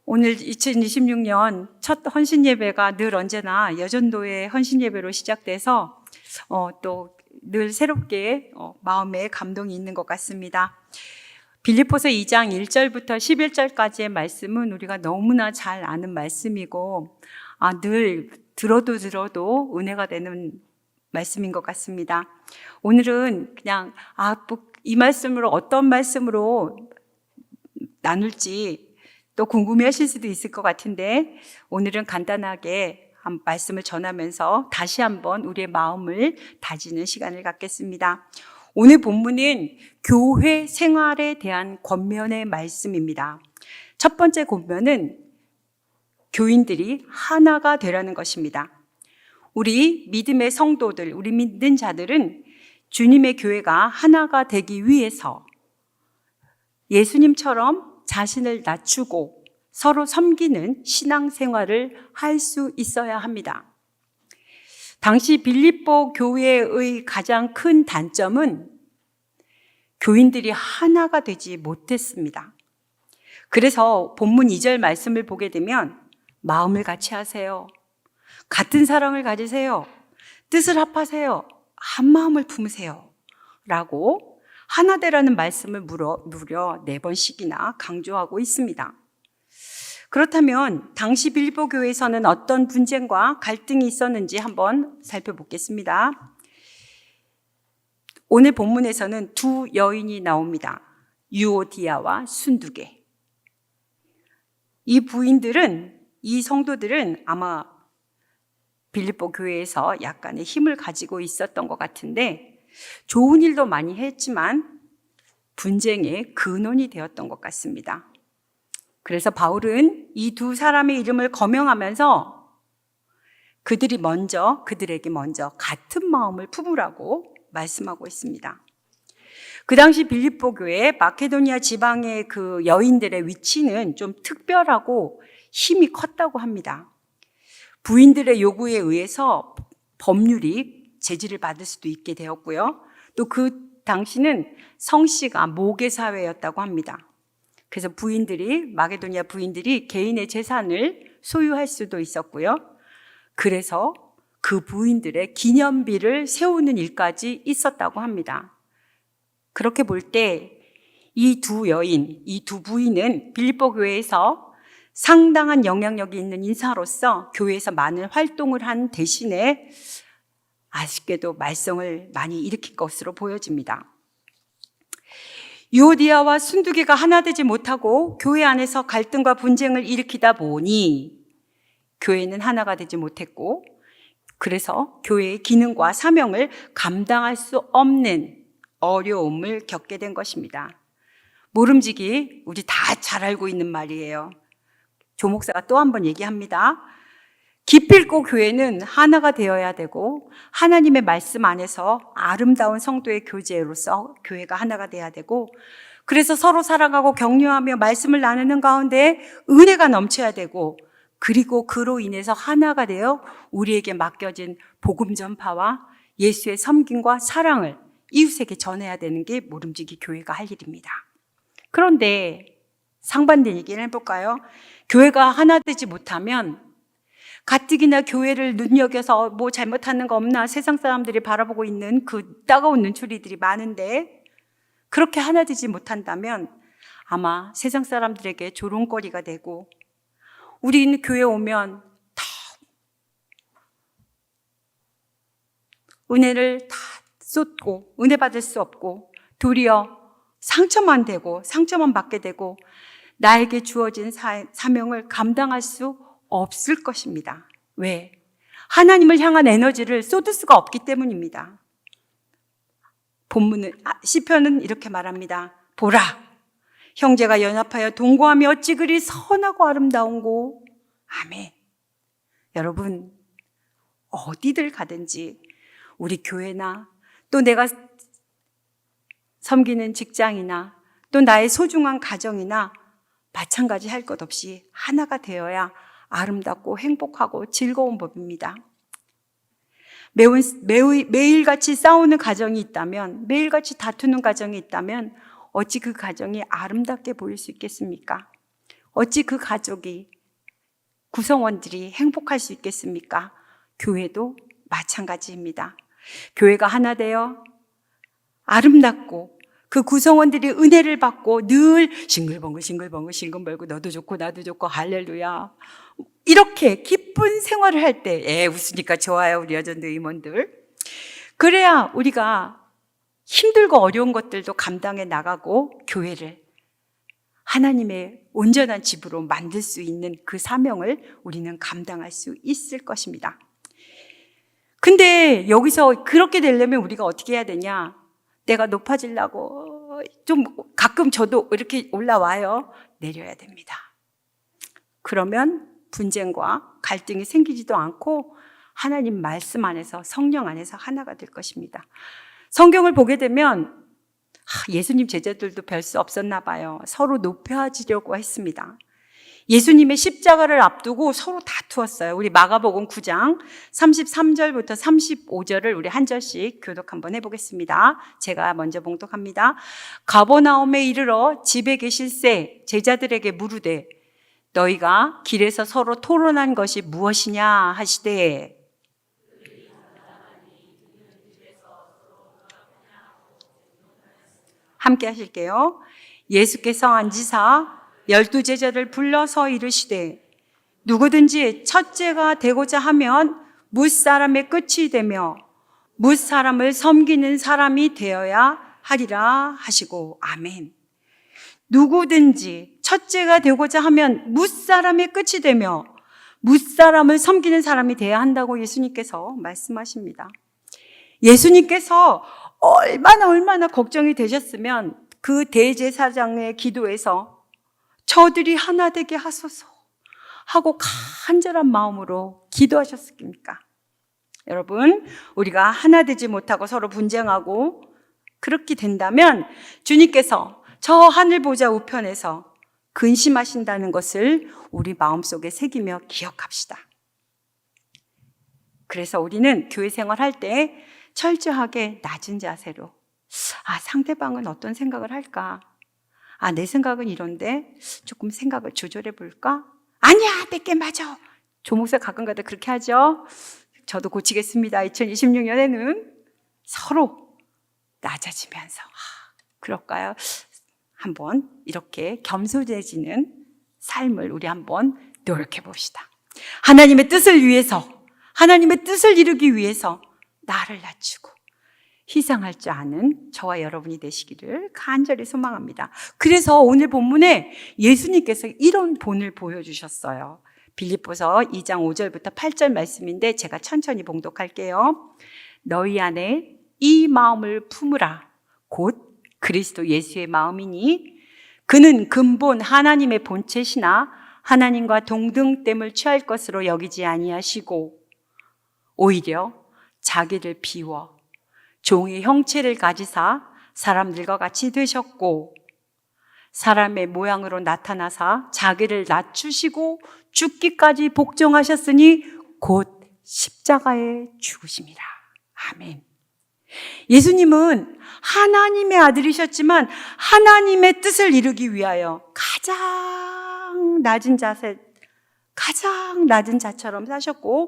오늘 2026년 첫 헌신 예배가 늘 언제나 여전도의 헌신 예배로 시작돼서 또 늘 새롭게 마음에 감동이 있는 것 같습니다. 빌립보서 2장 1절부터 11절까지의 말씀은 우리가 너무나 잘 아는 말씀이고 늘 들어도 은혜가 되는 말씀인 것 같습니다. 오늘은 그냥 이 말씀으로 어떤 말씀으로 나눌지 또 궁금해하실 수도 있을 것 같은데, 오늘은 간단하게 한 말씀을 전하면서 다시 한번 우리의 마음을 다지는 시간을 갖겠습니다. 오늘 본문은 교회 생활에 대한 권면의 말씀입니다. 첫 번째 권면은 교인들이 하나가 되라는 것입니다. 우리 믿음의 성도들, 우리 믿는 자들은 주님의 교회가 하나가 되기 위해서 예수님처럼 자신을 낮추고 서로 섬기는 신앙생활을 할 수 있어야 합니다. 당시 빌립보 교회의 가장 큰 단점은 교인들이 하나가 되지 못했습니다. 그래서 본문 2절 말씀을 보게 되면 마음을 같이 하세요. 같은 사랑을 가지세요. 뜻을 합하세요. 한 마음을 품으세요. 라고 하나 되라는 말씀을 무려 4번씩이나 강조하고 있습니다. 그렇다면 당시 빌립보 교회에서는 어떤 분쟁과 갈등이 있었는지 한번 살펴보겠습니다. 오늘 본문에서는 두 여인이 나옵니다. 유오디아와 순두계. 이 부인들은, 이 성도들은 아마 빌립보 교회에서 약간의 힘을 가지고 있었던 것 같은데 좋은 일도 많이 했지만 분쟁의 근원이 되었던 것 같습니다. 그래서 바울은 이 두 사람의 이름을 거명하면서 그들에게 먼저 같은 마음을 품으라고 말씀하고 있습니다. 그 당시 빌립보 교회 마케도니아 지방의 그 여인들의 위치는 좀 특별하고 힘이 컸다고 합니다. 부인들의 요구에 의해서 법률이 제지를 받을 수도 있게 되었고요. 또 그 당시는 성씨가 모계사회였다고 합니다. 그래서 마게도니아 부인들이 개인의 재산을 소유할 수도 있었고요. 그래서 그 부인들의 기념비를 세우는 일까지 있었다고 합니다. 그렇게 볼 때 이 두 부인은 빌립보 교회에서 상당한 영향력이 있는 인사로서 교회에서 많은 활동을 한 대신에 아쉽게도 말썽을 많이 일으킨 것으로 보여집니다. 유오디아와 순두계가 하나 되지 못하고 교회 안에서 갈등과 분쟁을 일으키다 보니 교회는 하나가 되지 못했고, 그래서 교회의 기능과 사명을 감당할 수 없는 어려움을 겪게 된 것입니다. 모름지기 우리 다 잘 알고 있는 말이에요. 조 목사가 또 한 번 얘기합니다. 기필코 교회는 하나가 되어야 되고 하나님의 말씀 안에서 아름다운 성도의 교제로서 교회가 하나가 돼야 되고, 그래서 서로 사랑하고 격려하며 말씀을 나누는 가운데 은혜가 넘쳐야 되고, 그리고 그로 인해서 하나가 되어 우리에게 맡겨진 복음 전파와 예수의 섬김과 사랑을 이웃에게 전해야 되는 게 모름지기 교회가 할 일입니다. 그런데 상반된 얘기를 해볼까요? 교회가 하나 되지 못하면 가뜩이나 교회를 눈여겨서 뭐 잘못하는 거 없나 세상 사람들이 바라보고 있는 그 따가운 눈초리들이 많은데, 그렇게 하나 되지 못한다면 아마 세상 사람들에게 조롱거리가 되고, 우리는 교회 오면 다 은혜를 다 쏟고 은혜 받을 수 없고 도리어 상처만 받게 되고 나에게 주어진 사명을 감당할 수 없을 것입니다. 왜? 하나님을 향한 에너지를 쏟을 수가 없기 때문입니다. 본문은 시편은 이렇게 말합니다. 보라, 형제가 연합하여 동거하며 어찌 그리 선하고 아름다운고. 아멘. 여러분, 어디들 가든지 우리 교회나 또 내가 섬기는 직장이나 또 나의 소중한 가정이나 마찬가지 할 것 없이 하나가 되어야 아름답고 행복하고 즐거운 법입니다. 매일같이 싸우는 가정이 있다면, 매일같이 다투는 가정이 있다면 어찌 그 가정이 아름답게 보일 수 있겠습니까? 어찌 그 가족이, 구성원들이 행복할 수 있겠습니까? 교회도 마찬가지입니다. 교회가 하나 되어 아름답고 그 구성원들이 은혜를 받고 늘 싱글벙글 너도 좋고 나도 좋고 할렐루야 이렇게 기쁜 생활을 할 때 웃으니까 좋아요 우리 여전도 임원들. 그래야 우리가 힘들고 어려운 것들도 감당해 나가고 교회를 하나님의 온전한 집으로 만들 수 있는 그 사명을 우리는 감당할 수 있을 것입니다. 근데 여기서 그렇게 되려면 우리가 어떻게 해야 되냐? 내가 높아지려고 좀 가끔 저도 이렇게 올라와요. 내려야 됩니다. 그러면 분쟁과 갈등이 생기지도 않고 하나님 말씀 안에서 성령 안에서 하나가 될 것입니다. 성경을 보게 되면 예수님 제자들도 별 수 없었나 봐요. 서로 높여지려고 했습니다. 예수님의 십자가를 앞두고 서로 다투었어요. 우리 마가복음 9장 33절부터 35절을 우리 한 절씩 교독 한번 해보겠습니다. 제가 먼저 봉독합니다. 가버나움에 이르러 집에 계실새 제자들에게 물으되 너희가 길에서 서로 토론한 것이 무엇이냐 하시되 함께 하실게요. 예수께서 앉으사 12제자를 불러서 이르시되 누구든지 첫째가 되고자 하면 뭇사람의 끝이 되며 뭇사람을 섬기는 사람이 되어야 하리라 하시고 아멘. 누구든지 첫째가 되고자 하면 뭇사람의 끝이 되며 뭇사람을 섬기는 사람이 되어야 한다고 예수님께서 말씀하십니다. 예수님께서 얼마나 걱정이 되셨으면 그 대제사장의 기도에서 저들이 하나 되게 하소서 하고 간절한 마음으로 기도하셨습니까? 여러분, 우리가 하나 되지 못하고 서로 분쟁하고 그렇게 된다면 주님께서 저 하늘 보좌 우편에서 근심하신다는 것을 우리 마음속에 새기며 기억합시다. 그래서 우리는 교회 생활할 때 철저하게 낮은 자세로 상대방은 어떤 생각을 할까? 내 생각은 이런데 조금 생각을 조절해 볼까? 아니야, 내게 맞아. 조목사 가끔가다 그렇게 하죠. 저도 고치겠습니다. 2026년에는 서로 낮아지면서 그럴까요? 한번 이렇게 겸손해지는 삶을 우리 한번 노력해 봅시다. 하나님의 뜻을 위해서, 하나님의 뜻을 이루기 위해서 나를 낮추고 희생할 줄 아는 저와 여러분이 되시기를 간절히 소망합니다. 그래서 오늘 본문에 예수님께서 이런 본을 보여주셨어요. 빌립보서 2장 5절부터 8절 말씀인데 제가 천천히 봉독할게요. 너희 안에 이 마음을 품으라. 곧 그리스도 예수의 마음이니 그는 근본 하나님의 본체시나 하나님과 동등됨을 취할 것으로 여기지 아니하시고 오히려 자기를 비워 종의 형체를 가지사 사람들과 같이 되셨고 사람의 모양으로 나타나사 자기를 낮추시고 죽기까지 복종하셨으니 곧 십자가에 죽으심이라. 아멘. 예수님은 하나님의 아들이셨지만 하나님의 뜻을 이루기 위하여 가장 낮은 자처럼 사셨고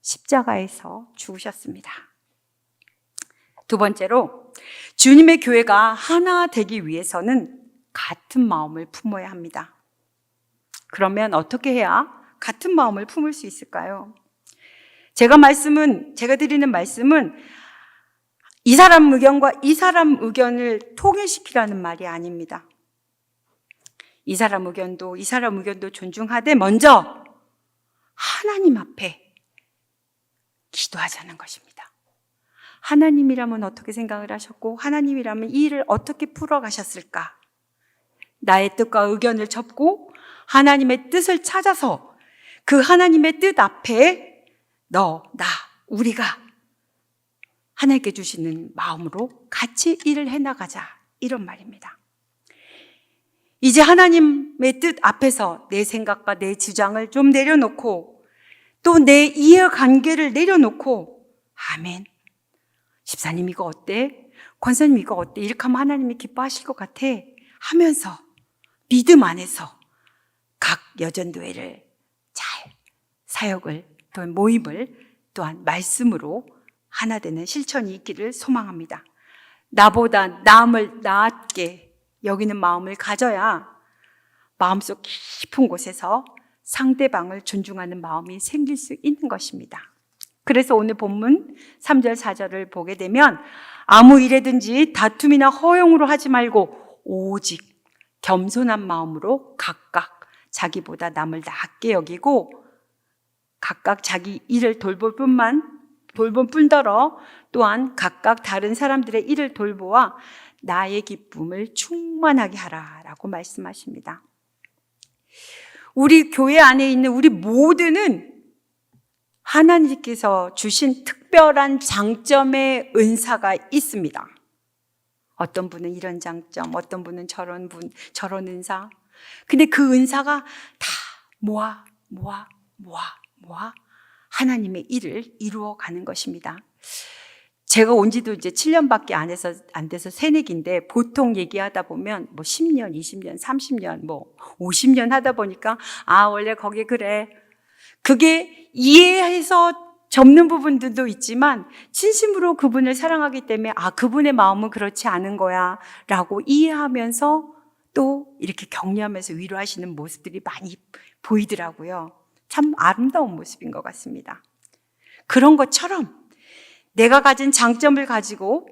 십자가에서 죽으셨습니다. 두 번째로 주님의 교회가 하나 되기 위해서는 같은 마음을 품어야 합니다. 그러면 어떻게 해야 같은 마음을 품을 수 있을까요? 제가 드리는 말씀은 이 사람 의견과 이 사람 의견을 통일시키라는 말이 아닙니다. 이 사람 의견도 존중하되 먼저 하나님 앞에 기도하자는 것입니다. 하나님이라면 어떻게 생각을 하셨고 하나님이라면 이 일을 어떻게 풀어가셨을까? 나의 뜻과 의견을 접고 하나님의 뜻을 찾아서 그 하나님의 뜻 앞에 우리가 하나님께 주시는 마음으로 같이 일을 해나가자 이런 말입니다. 이제 하나님의 뜻 앞에서 내 생각과 내 주장을 좀 내려놓고 또 내 이해관계를 내려놓고 아멘. 집사님 이거 어때? 권사님 이거 어때? 이렇게 하면 하나님이 기뻐하실 것 같아 하면서 믿음 안에서 각 여전도회를 잘 사역을 또는 모임을 또한 말씀으로 하나 되는 실천이 있기를 소망합니다. 나보다 남을 나았게 여기는 마음을 가져야 마음속 깊은 곳에서 상대방을 존중하는 마음이 생길 수 있는 것입니다. 그래서 오늘 본문 3절 4절을 보게 되면 아무 일에든지 다툼이나 허용으로 하지 말고 오직 겸손한 마음으로 각각 자기보다 남을 낮게 여기고 각각 자기 일을 돌볼 뿐더러 또한 각각 다른 사람들의 일을 돌보아 나의 기쁨을 충만하게 하라라고 말씀하십니다. 우리 교회 안에 있는 우리 모두는 하나님께서 주신 특별한 장점의 은사가 있습니다. 어떤 분은 이런 장점, 어떤 분은 저런 은사. 근데 그 은사가 다 모아 하나님의 일을 이루어 가는 것입니다. 제가 온 지도 이제 7년밖에 안 돼서 새내기인데 보통 얘기하다 보면 10년, 20년, 30년, 50년 하다 보니까 원래 거기 그래. 그게 이해해서 접는 부분들도 있지만 진심으로 그분을 사랑하기 때문에 그분의 마음은 그렇지 않은 거야 라고 이해하면서 또 이렇게 격려하면서 위로하시는 모습들이 많이 보이더라고요. 참 아름다운 모습인 것 같습니다. 그런 것처럼 내가 가진 장점을 가지고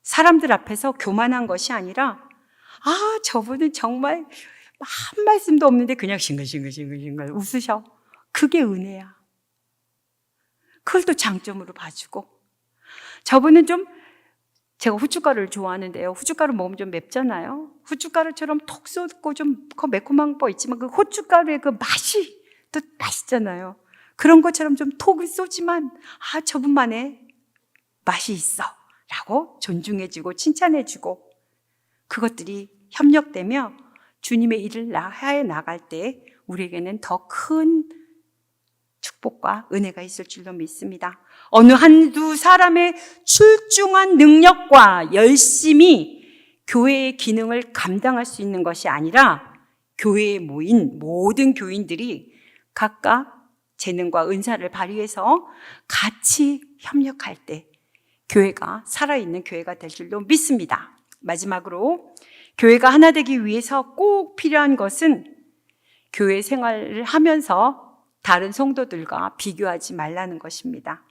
사람들 앞에서 교만한 것이 아니라 저분은 정말 한 말씀도 없는데 그냥 싱글싱글 웃으셔. 그게 은혜야. 그걸 또 장점으로 봐주고 저분은 제가 후춧가루를 좋아하는데요. 후춧가루 먹으면 좀 맵잖아요. 후춧가루처럼 톡 쏟고 좀 매콤한 거 있지만 그 후춧가루의 그 맛이 또 맛있잖아요. 그런 것처럼 좀 톡을 쏘지만 저분만의 맛이 있어 라고 존중해주고 칭찬해주고 그것들이 협력되며 주님의 일을 해 나갈 때 우리에게는 더 큰 축복과 은혜가 있을 줄로 믿습니다. 어느 한두 사람의 출중한 능력과 열심이 교회의 기능을 감당할 수 있는 것이 아니라 교회에 모인 모든 교인들이 각각 재능과 은사를 발휘해서 같이 협력할 때 교회가 살아있는 교회가 될 줄로 믿습니다. 마지막으로 교회가 하나 되기 위해서 꼭 필요한 것은 교회 생활을 하면서 다른 성도들과 비교하지 말라는 것입니다.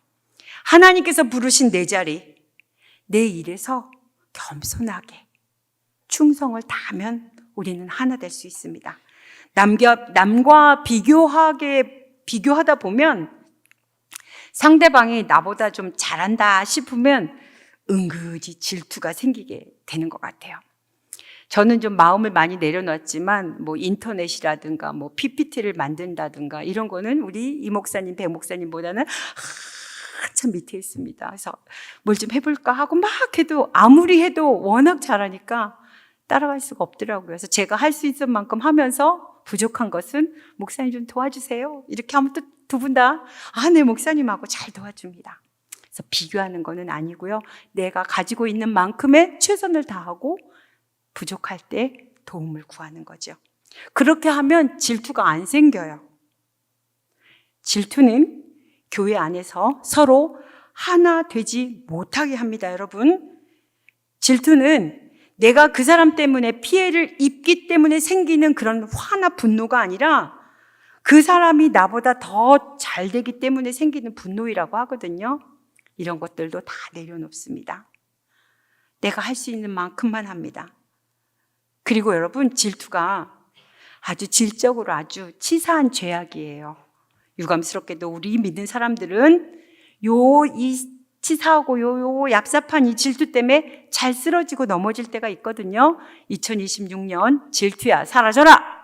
하나님께서 부르신 내 자리, 내 일에서 겸손하게 충성을 다하면 우리는 하나 될 수 있습니다. 남과 비교하다 보면 상대방이 나보다 좀 잘한다 싶으면 은근히 질투가 생기게 되는 것 같아요. 저는 좀 마음을 많이 내려놨지만 인터넷이라든가 PPT를 만든다든가 이런 거는 우리 이 목사님, 배 목사님보다는 한참 밑에 있습니다. 그래서 뭘 좀 해볼까 하고 막 해도 아무리 해도 워낙 잘하니까 따라갈 수가 없더라고요. 그래서 제가 할 수 있을 만큼 하면서 부족한 것은 목사님 좀 도와주세요. 이렇게 하면 또 두 분 다 네, 목사님하고 잘 도와줍니다. 그래서 비교하는 거는 아니고요. 내가 가지고 있는 만큼의 최선을 다하고 부족할 때 도움을 구하는 거죠. 그렇게 하면 질투가 안 생겨요. 질투는 교회 안에서 서로 하나 되지 못하게 합니다, 여러분. 질투는 내가 그 사람 때문에 피해를 입기 때문에 생기는 그런 화나 분노가 아니라 그 사람이 나보다 더 잘 되기 때문에 생기는 분노이라고 하거든요. 이런 것들도 다 내려놓습니다. 내가 할 수 있는 만큼만 합니다. 그리고 여러분, 질투가 아주 질적으로 아주 치사한 죄악이에요. 유감스럽게도 우리 믿는 사람들은 이 치사하고 요 얍삽한 이 질투 때문에 잘 쓰러지고 넘어질 때가 있거든요. 2026년 질투야 사라져라.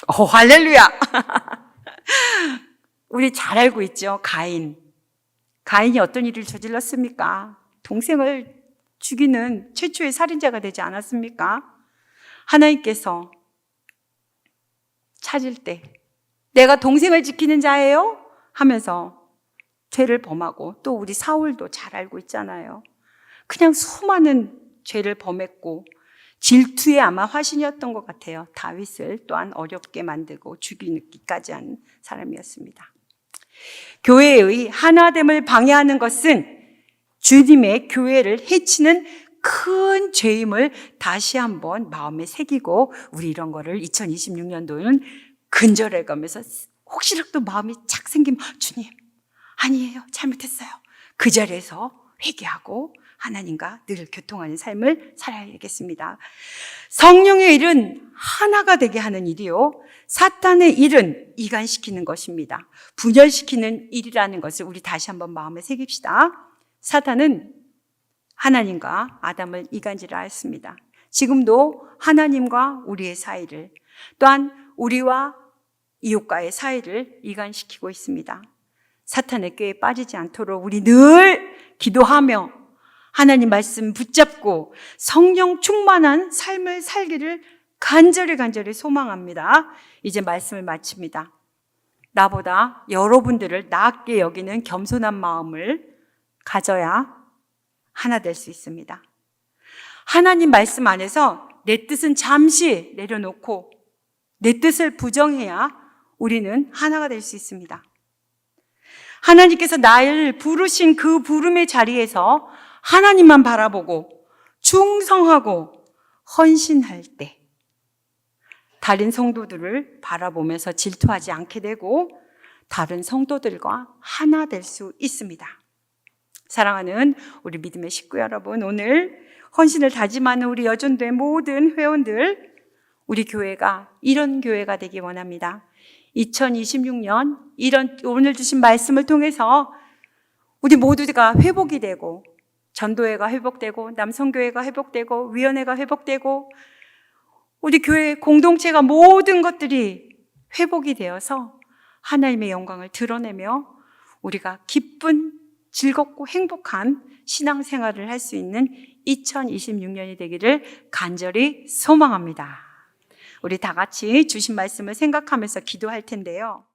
할렐루야. 우리 잘 알고 있죠. 가인이 어떤 일을 저질렀습니까? 동생을 죽이는 최초의 살인자가 되지 않았습니까? 하나님께서 찾을 때 내가 동생을 지키는 자예요? 하면서 죄를 범하고 또 우리 사울도 잘 알고 있잖아요. 그냥 수많은 죄를 범했고 질투의 아마 화신이었던 것 같아요. 다윗을 또한 어렵게 만들고 죽이기까지 한 사람이었습니다. 교회의 하나됨을 방해하는 것은 주님의 교회를 해치는 큰 죄임을 다시 한번 마음에 새기고, 우리 이런 거를 2026년도는 근절해 가면서 혹시라도 마음이 착 생기면 주님 아니에요, 잘못했어요, 그 자리에서 회개하고 하나님과 늘 교통하는 삶을 살아야겠습니다. 성령의 일은 하나가 되게 하는 일이요, 사탄의 일은 이간시키는 것입니다. 분열시키는 일이라는 것을 우리 다시 한번 마음에 새깁시다. 사탄은 하나님과 아담을 이간질하였습니다. 지금도 하나님과 우리의 사이를, 또한 우리와 이웃과의 사이를 이간시키고 있습니다. 사탄의 꾀에 빠지지 않도록 우리 늘 기도하며 하나님 말씀 붙잡고 성령 충만한 삶을 살기를 간절히 소망합니다. 이제 말씀을 마칩니다. 나보다 여러분들을 낮게 여기는 겸손한 마음을 가져야 하나 될 수 있습니다. 하나님 말씀 안에서 내 뜻은 잠시 내려놓고 내 뜻을 부정해야 우리는 하나가 될 수 있습니다. 하나님께서 나를 부르신 그 부름의 자리에서 하나님만 바라보고 충성하고 헌신할 때 다른 성도들을 바라보면서 질투하지 않게 되고 다른 성도들과 하나 될 수 있습니다. 사랑하는 우리 믿음의 식구 여러분, 오늘 헌신을 다짐하는 우리 여전도의 모든 회원들, 우리 교회가 이런 교회가 되기 원합니다. 2026년 이런 오늘 주신 말씀을 통해서 우리 모두가 회복이 되고, 전도회가 회복되고, 남성교회가 회복되고, 위원회가 회복되고, 우리 교회 공동체가 모든 것들이 회복이 되어서 하나님의 영광을 드러내며 우리가 기쁜, 즐겁고 행복한 신앙생활을 할 수 있는 2026년이 되기를 간절히 소망합니다. 우리 다 같이 주신 말씀을 생각하면서 기도할 텐데요.